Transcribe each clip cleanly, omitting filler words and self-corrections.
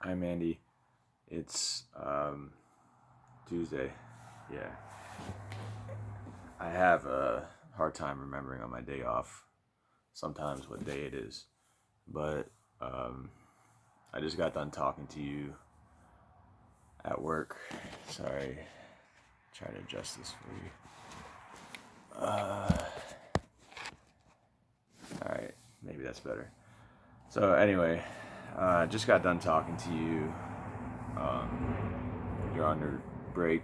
Hi, Mandy. It's Tuesday. Yeah. I have a hard time remembering on my day off sometimes what day it is. But um, I just got done talking to you at work. Sorry. Try to adjust this for you. Alright. Maybe that's better. So, anyway, I just got done talking to you. You're on your break,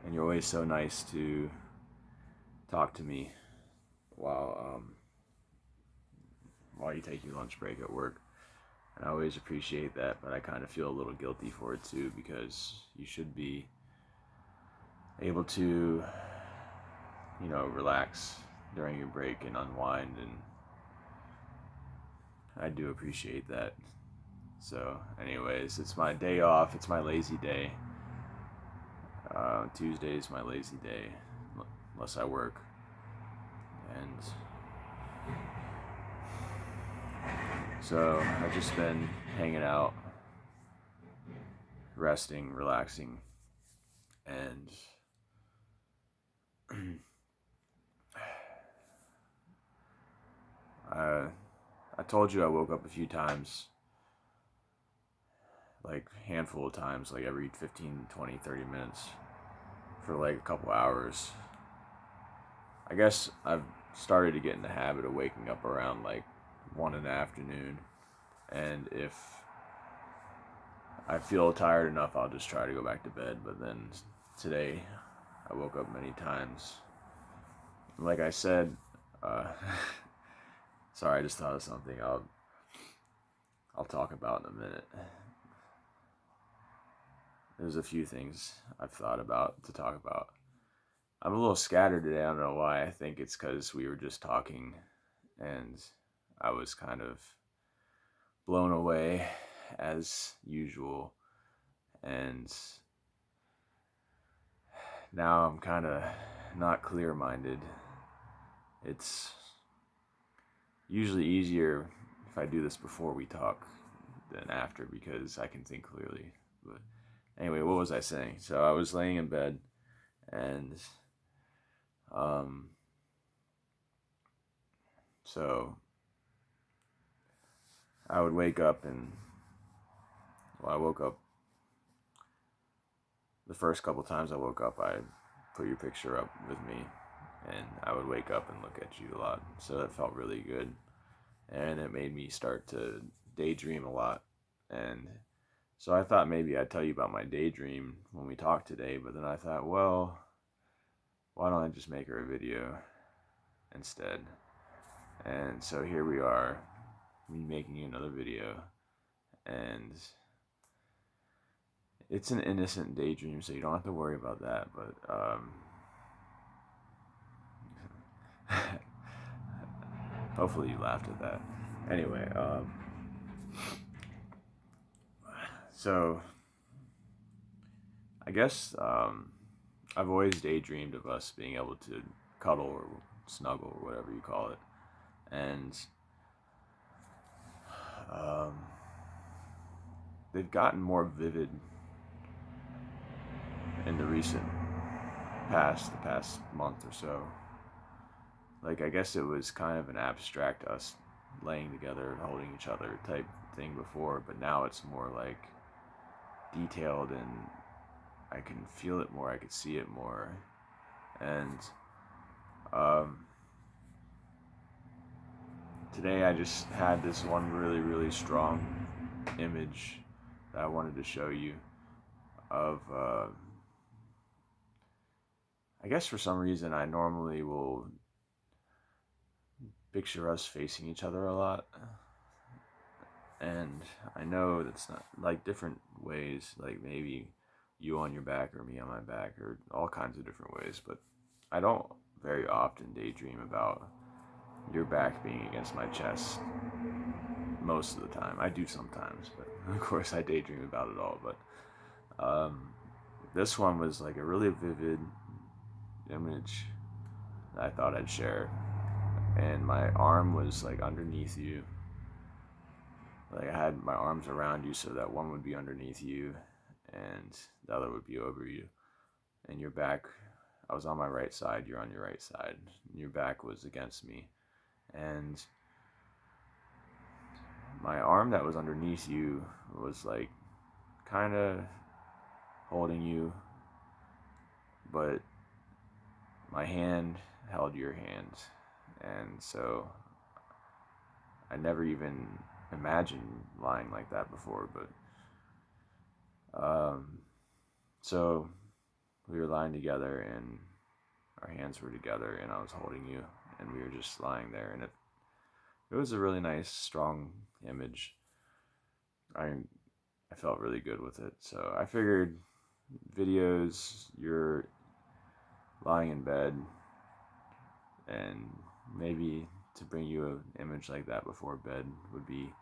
and you're always so nice to talk to me while while you take your lunch break at work. And I always appreciate that, but I kind of feel a little guilty for it too because you should be able to, relax during your break and unwind, and I do appreciate that. So, anyways, it's my day off. It's my lazy day. Tuesday is my lazy day, unless I work. And so I've just been hanging out, resting, relaxing, and I told you I woke up a few times, like handful of times, like every 15, 20, 30 minutes for like a couple hours. I guess I've started to get in the habit of waking up around like 1 in the afternoon, and if I feel tired enough, I'll just try to go back to bed. But then today, I woke up many times. Like I said, uh, sorry, I just thought of something. I'll talk about in a minute. There's a few things I've thought about to talk about. I'm a little scattered today. I don't know why. I think it's because we were just talking, and I was kind of blown away as usual, and now I'm kind of not clear-minded. It's usually easier if I do this before we talk than after because I can think clearly. But anyway, what was I saying? So I was laying in bed, and so I would wake up, and I woke up the first couple times I woke up, I put your picture up with me, and I would wake up and look at you a lot. So that felt really good, and it made me start to daydream a lot. And so I thought maybe I'd tell you about my daydream when we talk today, but then I thought, well, why don't I just make her a video instead? And so here we are, me making another video, and it's an innocent daydream, so you don't have to worry about that. But hopefully you laughed at that. Anyway, so I guess I've always daydreamed of us being able to cuddle or snuggle or whatever you call it, and um, they've gotten more vivid in the past month or so. Like, I guess it was kind of an abstract us laying together, holding each other type thing before, but now it's more like detailed, and I can feel it more, I can see it more. And today I just had this one really, really strong image that I wanted to show you of, I guess for some reason I normally will picture us facing each other a lot. And I know that's not like different ways, like maybe you on your back or me on my back or all kinds of different ways, but I don't very often daydream about your back being against my chest most of the time. I do sometimes, but of course I daydream about it all. But this one was like a really vivid image that I thought I'd share. And my arm was like underneath you, like I had my arms around you so that one would be underneath you and the other would be over you. And your back, I was on my right side, you're on your right side. Your back was against me. And my arm that was underneath you was like kind of holding you, but my hand held your hand. And so I never even imagined lying like that before, but so we were lying together and our hands were together and I was holding you and we were just lying there, and it was a really nice strong image. I felt really good with it. So I figured videos, you're lying in bed, and maybe to bring you an image like that before bed would be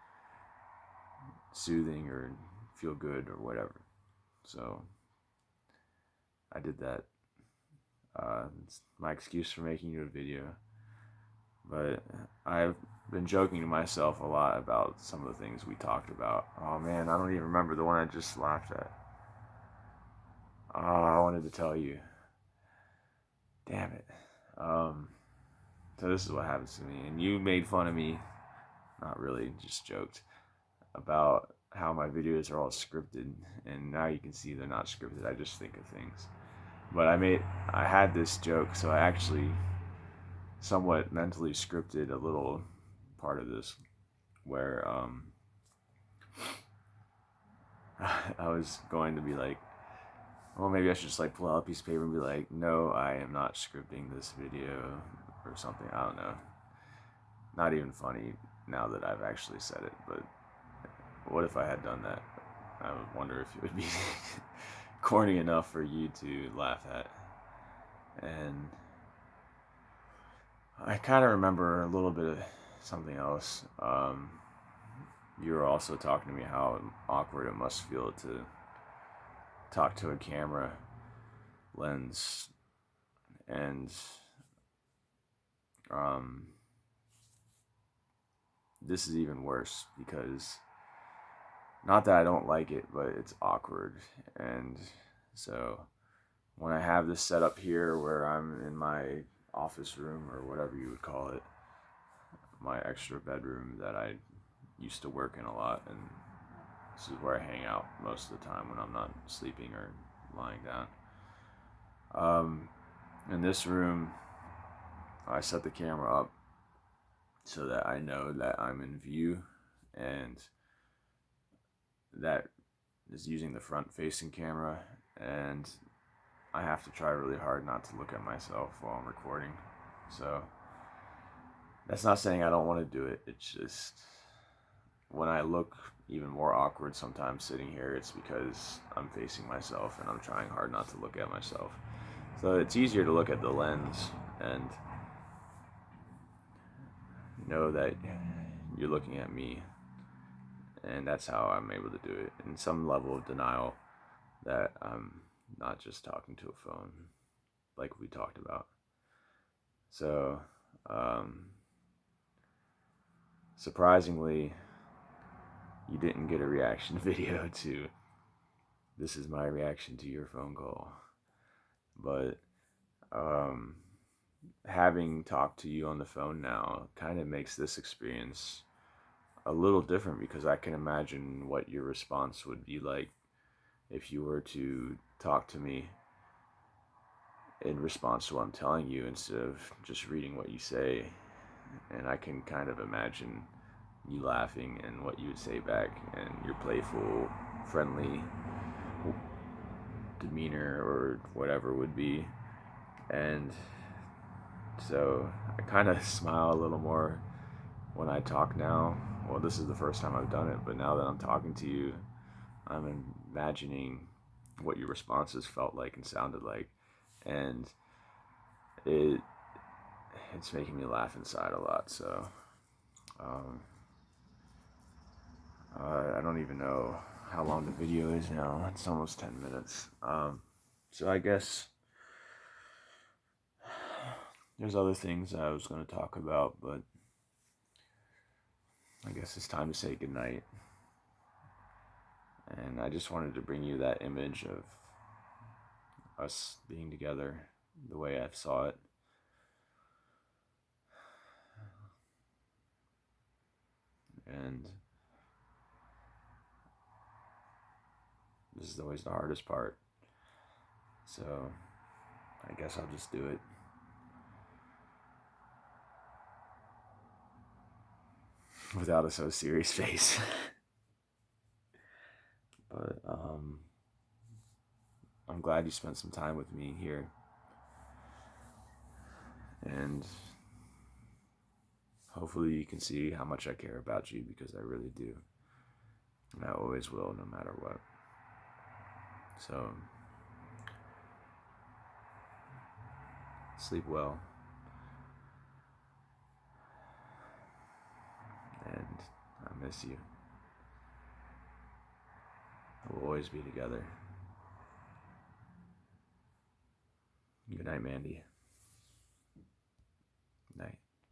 soothing or feel good or whatever. So I did that. It's my excuse for making you a video. But I've been joking to myself a lot about some of the things we talked about. Oh man, I don't even remember the one I just laughed at. Oh, I wanted to tell you. Damn it. So this is what happens to me. And you made fun of me, not really, just joked, about how my videos are all scripted. And now you can see they're not scripted. I just think of things. But I had this joke, so I actually somewhat mentally scripted a little part of this where I was going to be like, well, maybe I should just like pull out a piece of paper and be like, no, I am not scripting this video or something. I don't know. Not even funny now that I've actually said it, but what if I had done that? I would wonder if it would be corny enough for you to laugh at. And I kind of remember a little bit of something else. You were also talking to me how awkward it must feel to talk to a camera lens, and this is even worse because not that I don't like it, but it's awkward. And so when I have this set up here where I'm in my office room or whatever you would call it, my extra bedroom that I used to work in a lot, and this is where I hang out most of the time when I'm not sleeping or lying down. In this room, I set the camera up so that I know that I'm in view, and that is using the front facing camera, and I have to try really hard not to look at myself while I'm recording. So that's not saying I don't want to do it. It's just when I look even more awkward sometimes sitting here, it's because I'm facing myself and I'm trying hard not to look at myself. So it's easier to look at the lens and know that you're looking at me, and that's how I'm able to do it in some level of denial that I'm not just talking to a phone like we talked about. So surprisingly, you didn't get a reaction video to this is my reaction to your phone call. But having talked to you on the phone now kind of makes this experience a little different, because I can imagine what your response would be like if you were to talk to me in response to what I'm telling you instead of just reading what you say. And I can kind of imagine you laughing and what you would say back, and your playful, friendly demeanor or whatever would be. And so I kind of smile a little more when I talk now. Well, this is the first time I've done it, but now that I'm talking to you, I'm imagining what your responses felt like and sounded like, and it's making me laugh inside a lot. So I don't even know how long the video is now. It's almost 10 minutes. So I guess there's other things I was going to talk about, but I guess it's time to say goodnight. And I just wanted to bring you that image of us being together the way I saw it. And this is always the hardest part. So I guess I'll just do it. Without a so serious face. But I'm glad you spent some time with me here. And hopefully you can see how much I care about you, because I really do. And I always will, no matter what. So, sleep well. And I miss you. We'll always be together. Good night, Mandy. Night.